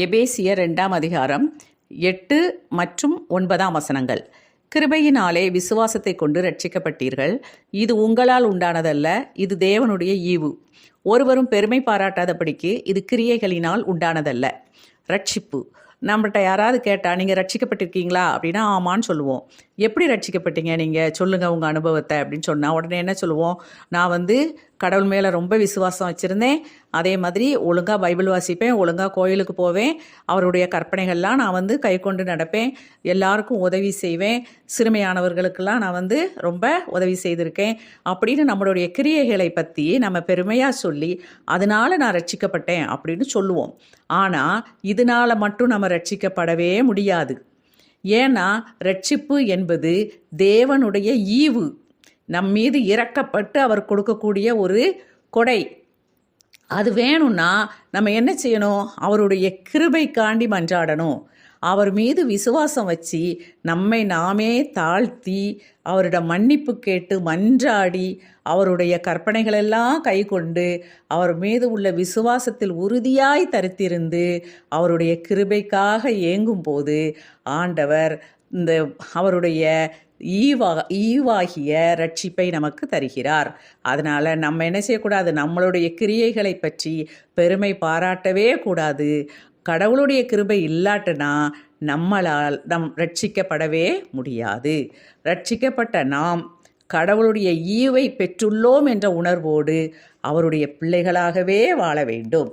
எபேசியர் 2ஆம் அதிகாரம் 8 மற்றும் 9ஆம் வசனங்கள். கிருபையினாலே விசுவாசத்தை கொண்டு ரட்சிக்கப்பட்டீர்கள். இது உங்களால் உண்டானதல்ல, இது தேவனுடைய ஈவு. ஒருவரும் பெருமை பாராட்டாதபடிக்கு இது கிரியைகளினால் உண்டானதல்ல. ரட்சிப்பு. நம்மகிட்ட யாராவது கேட்டால் நீங்கள் ரட்சிக்கப்பட்டிருக்கீங்களா அப்படின்னா ஆமான்னு சொல்லுவோம். எப்படி ரட்சிக்கப்பட்டீங்க நீங்கள் சொல்லுங்கள் உங்கள் அனுபவத்தை அப்படின்னு சொன்னால் உடனே என்ன சொல்லுவோம்? நான் கடவுள் மேலே ரொம்ப விசுவாசம் வச்சுருந்தேன். அதே மாதிரி ஒழுங்காக பைபிள் வாசிப்பேன், ஒழுங்காக கோயிலுக்கு போவேன், அவருடைய கற்பனைகள்லாம் நான் கை கொண்டு நடப்பேன், எல்லாருக்கும் உதவி செய்வேன், சிறுமையானவர்களுக்கெல்லாம் நான் ரொம்ப உதவி செய்திருக்கேன் அப்படின்னு நம்மளுடைய கிரியைகளை பற்றி நம்ம பெருமையாக சொல்லி அதனால் நான் ரட்சிக்கப்பட்டேன் அப்படின்னு சொல்லுவோம். ஆனால் இதனால் மட்டும் நம்ம ரட்சிக்கப்படவே முடியாது. ஏன்னா ரட்சிப்பு என்பது தேவனுடைய ஈவு, நம் மீது இறக்கப்பட்டு அவர் கொடுக்கக்கூடிய ஒரு கொடை. அது வேணும்னா நம்ம என்ன செய்யணும்? அவருடைய கிருபைக்காண்டி மன்றாடணும். அவர் மீது விசுவாசம் வச்சு நம்மை நாமே தாழ்த்தி அவரிடம் மன்னிப்பு கேட்டு மன்றாடி அவருடைய கற்பனைகளெல்லாம் கை கொண்டு அவர் மீது உள்ள விசுவாசத்தில் உறுதியாய் தரித்திருந்து அவருடைய கிருபைக்காக ஏங்கும்போது ஆண்டவர் அவருடைய ஈவாகிய ரட்சிப்பை நமக்கு தருகிறார். அதனால் நம்ம என்ன செய்யக்கூடாது? நம்மளுடைய கிரியைகளை பற்றி பெருமை பாராட்டவே கூடாது. கடவுளுடைய கிருபை இல்லாட்டுனா நம்மளால் ரட்சிக்கப்படவே முடியாது. ரட்சிக்கப்பட்ட நாம் கடவுளுடைய ஈவை பெற்றுள்ளோம் என்ற உணர்வோடு அவருடைய பிள்ளைகளாகவே வாழ வேண்டும்.